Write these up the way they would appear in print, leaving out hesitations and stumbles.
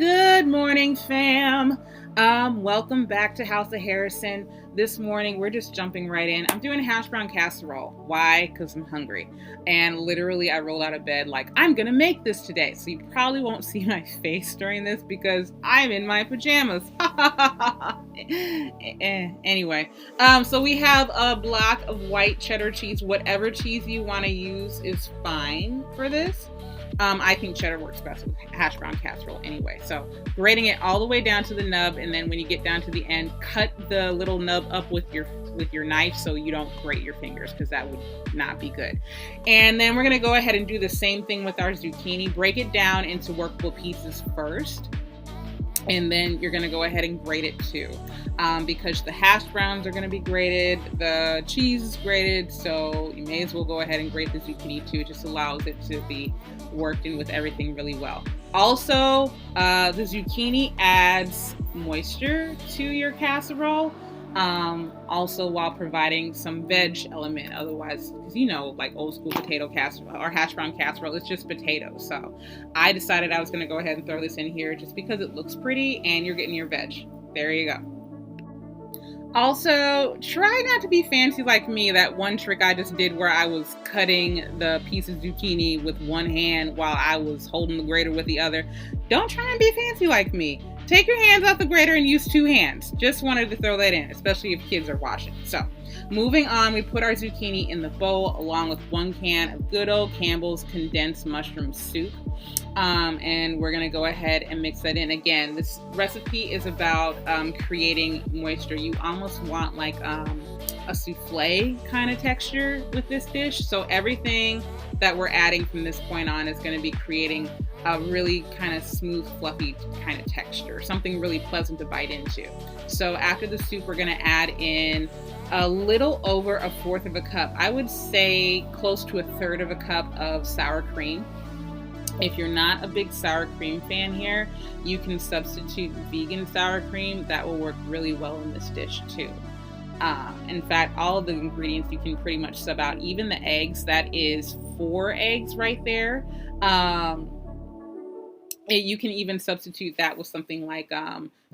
Good morning, fam. Welcome back to House of Harrison. This morning, we're just jumping right in. I'm doing hash brown casserole. Why? Because I'm hungry. And literally, I rolled out of bed like, I'm going to make this today. So you probably won't see my face during this because I'm in my pajamas. Anyway, so we have a block of white cheddar cheese. Whatever cheese you want to use is fine for this. I think cheddar works best with hash brown casserole anyway. So grating it all the way down to the nub, and then when you get down to the end, cut the little nub up with your knife so you don't grate your fingers, because that would not be good. And then we're going to go ahead and do the same thing with our zucchini. Break it down into workable pieces first, and then you're going to go ahead and grate it too, because the hash browns are going to be grated, the cheese is grated, so you may as well go ahead and grate the zucchini too. It just allows it to be worked in with everything really well. Also, the zucchini adds moisture to your casserole, also while providing some veg element. Otherwise, because like old school potato casserole or hash brown casserole, it's just potatoes. So I decided I was going to go ahead and throw this in here just because it looks pretty and you're getting your veg. There you go. Also, try not to be fancy like me. That one trick I just did where I was cutting the piece of zucchini with one hand while I was holding the grater with the other. Don't try and be fancy like me. Take your hands off the grater and use two hands. Just wanted to throw that in, especially if kids are watching. So, moving on, we put our zucchini in the bowl along with 1 can of good old Campbell's condensed mushroom soup. And we're going to go ahead and mix that in. Again, this recipe is about creating moisture. You almost want like a souffle kind of texture with this dish. So everything that we're adding from this point on is going to be creating a really kind of smooth, fluffy kind of texture, something really pleasant to bite into. So after the soup, we're going to add in a little over 1/4 of a cup. I would say close to 1/3 of a cup of sour cream. If you're not a big sour cream fan here, you can substitute vegan sour cream. That will work really well in this dish too. In fact, all of the ingredients you can pretty much sub out. Even the eggs, that is 4 eggs right there. You can even substitute that with something like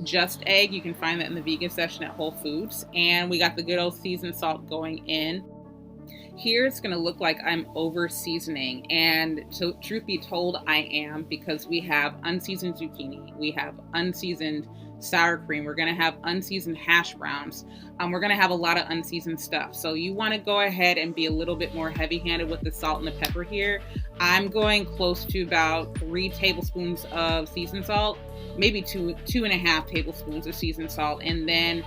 Just Egg. You can find that in the vegan section at Whole Foods. And we got the good old seasoned salt going in. Here it's going to look like I'm over seasoning, and so truth be told, I am, because we have unseasoned zucchini, we have unseasoned sour cream, we're going to have unseasoned hash browns, we're going to have a lot of unseasoned stuff. So you want to go ahead and be a little bit more heavy-handed with the salt and the pepper here. I'm going close to about 3 tablespoons of seasoned salt, maybe 2.5 tablespoons of seasoned salt, and then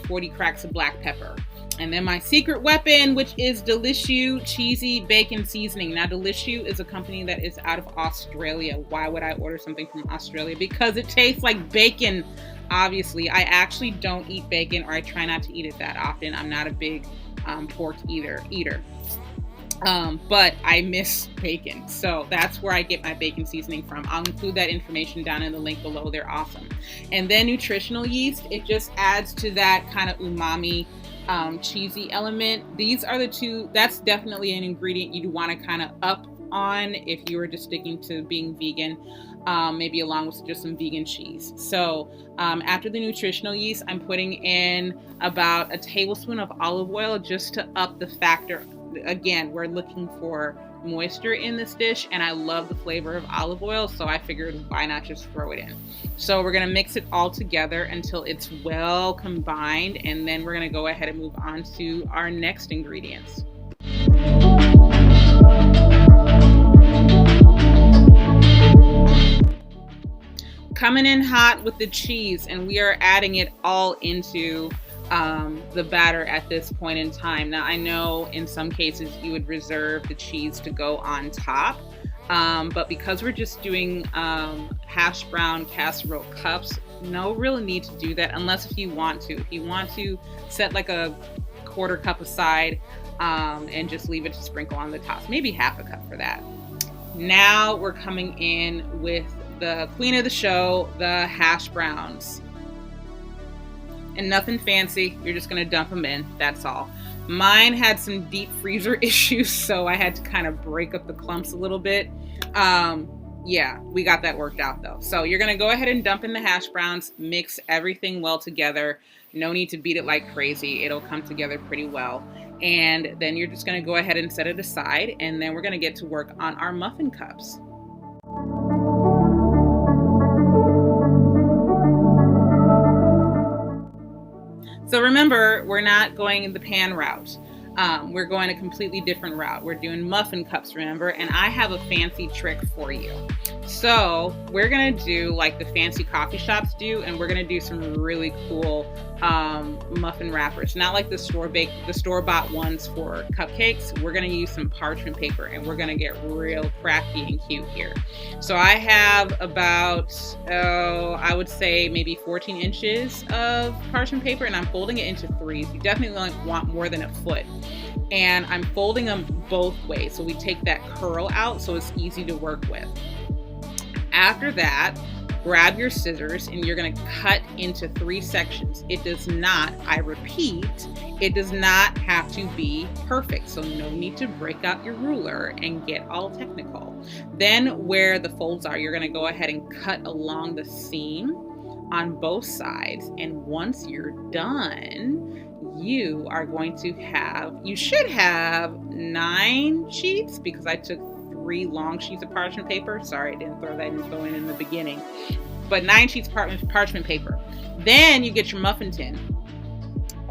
40 cracks of black pepper. And then my secret weapon, which is Delicious cheesy bacon seasoning. Now, Delicious is a company that is out of Australia. Why would I order something from Australia? Because it tastes like bacon, obviously. I actually don't eat bacon, or I try not to eat it that often. I'm not a big pork eater. But I miss bacon. So that's where I get my bacon seasoning from. I'll include that information down in the link below. They're awesome. And then nutritional yeast. It just adds to that kind of umami cheesy element. These are the two. That's definitely an ingredient you'd want to kind of up on if you were just sticking to being vegan, maybe along with just some vegan cheese. So after the nutritional yeast, I'm putting in about a tablespoon of olive oil just to up the factor. Again, we're looking for moisture in this dish, and I love the flavor of olive oil, so I figured why not just throw it in. So we're going to mix it all together until it's well combined, and then we're going to go ahead and move on to our next ingredients. Coming in hot with the cheese, and we are adding it all into the batter at this point in time. Now, I know in some cases you would reserve the cheese to go on top, but because we're just doing hash brown casserole cups, no real need to do that unless if you want to. If you want to, set like a 1/4 cup aside and just leave it to sprinkle on the top. Maybe 1/2 cup for that. Now we're coming in with the queen of the show, the hash browns. And nothing fancy, you're just gonna dump them in, that's all. Mine had some deep freezer issues, so I had to kind of break up the clumps a little bit. Yeah, we got that worked out though. So you're gonna go ahead and dump in the hash browns, mix everything well together. No need to beat it like crazy. It'll come together pretty well. And then you're just gonna go ahead and set it aside, and then we're gonna get to work on our muffin cups. So remember, we're not going the pan route. We're going a completely different route. We're doing muffin cups, remember? And I have a fancy trick for you. So we're gonna do like the fancy coffee shops do, and we're gonna do some really cool muffin wrappers. Not like the store-bought ones for cupcakes. We're gonna use some parchment paper, and we're gonna get real crafty and cute here. So I have about, I would say maybe 14 inches of parchment paper, and I'm folding it into threes. You definitely want more than a foot. And I'm folding them both ways, so we take that curl out so it's easy to work with. After that, grab your scissors and you're going to cut into 3 sections. It does not, I repeat, it does not have to be perfect, so no need to break out your ruler and get all technical. Then where the folds are, you're going to go ahead and cut along the seam on both sides, and once you're done, you are going to have, you should have 9 sheets, because I took 3 long sheets of parchment paper. Sorry, I didn't throw that info in the beginning. But 9 sheets of parchment paper. Then you get your muffin tin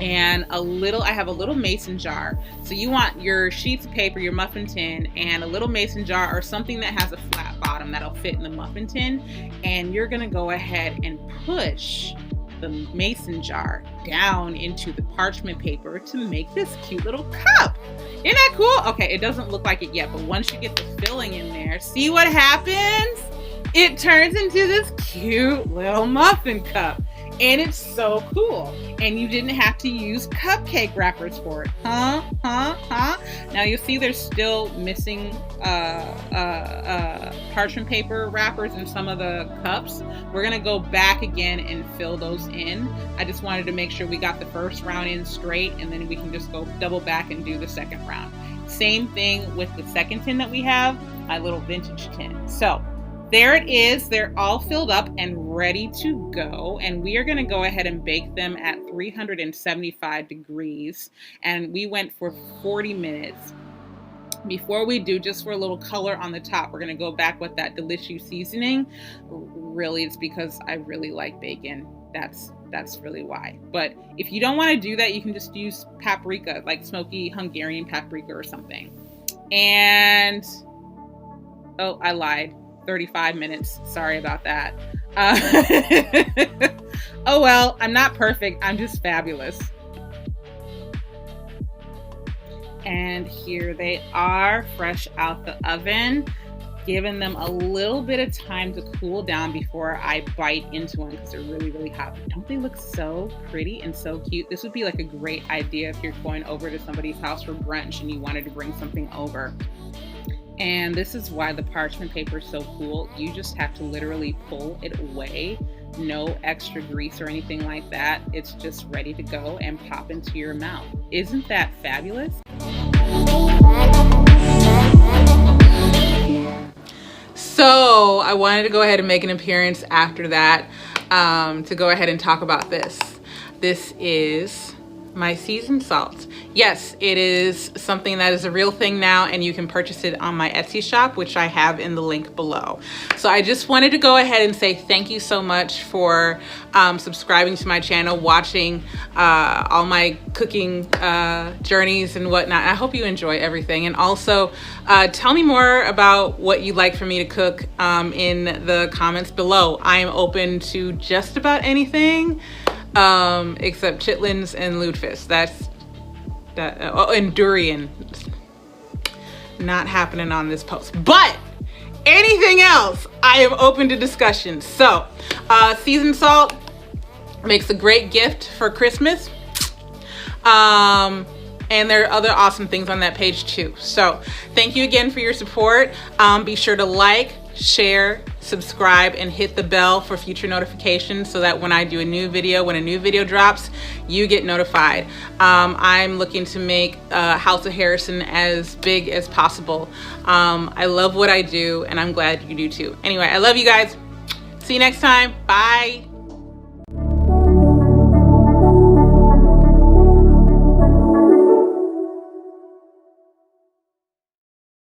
and I have a little mason jar. So you want your sheets of paper, your muffin tin, and a little mason jar or something that has a flat bottom that'll fit in the muffin tin. And you're gonna go ahead and push the mason jar down into the parchment paper to make this cute little cup. Isn't that cool? Okay, it doesn't look like it yet, but once you get the filling in there, see what happens? It turns into this cute little muffin cup. And it's so cool. And you didn't have to use cupcake wrappers for it. Now you'll see there's still missing parchment paper wrappers in some of the cups. We're gonna go back again and fill those in. I just wanted to make sure we got the first round in straight, and then we can just go double back and do the second round. Same thing with the second tin that we have, my little vintage tin. So there it is. They're all filled up and ready to go. And we are going to go ahead and bake them at 375 degrees. And we went for 40 minutes. Before we do, just for a little color on the top, we're going to go back with that delicious seasoning. Really, it's because I really like bacon. That's really why. But if you don't want to do that, you can just use paprika, like smoky Hungarian paprika or something. And, oh, I lied. 35 minutes. Sorry about that. Oh well, I'm not perfect. I'm just fabulous. And here they are, fresh out the oven. Giving them a little bit of time to cool down before I bite into them, because they're really, really hot. Don't they look so pretty and so cute? This would be like a great idea if you're going over to somebody's house for brunch and you wanted to bring something over. And this is why the parchment paper is so cool. You just have to literally pull it away. No extra grease or anything like that. It's just ready to go and pop into your mouth. Isn't that fabulous? So I wanted to go ahead and make an appearance after that to go ahead and talk about this. This is my seasoned salt. Yes, it is something that is a real thing now, and you can purchase it on my Etsy shop, which I have in the link below. So I just wanted to go ahead and say thank you so much for subscribing to my channel, watching all my cooking journeys and whatnot. I hope you enjoy everything. And also tell me more about what you'd like for me to cook in the comments below. I am open to just about anything. Except chitlins and lutefisk. And durian. Not happening on this post. But anything else, I am open to discussion. So, seasoned salt makes a great gift for Christmas. And there are other awesome things on that page too. So, thank you again for your support. Be sure to like, share, subscribe, and hit the bell for future notifications so that when I do a new video, when a new video drops, you get notified. I'm looking to make House of Harrison as big as possible. I love what I do, and I'm glad you do too. Anyway, I love you guys. See you next time. Bye.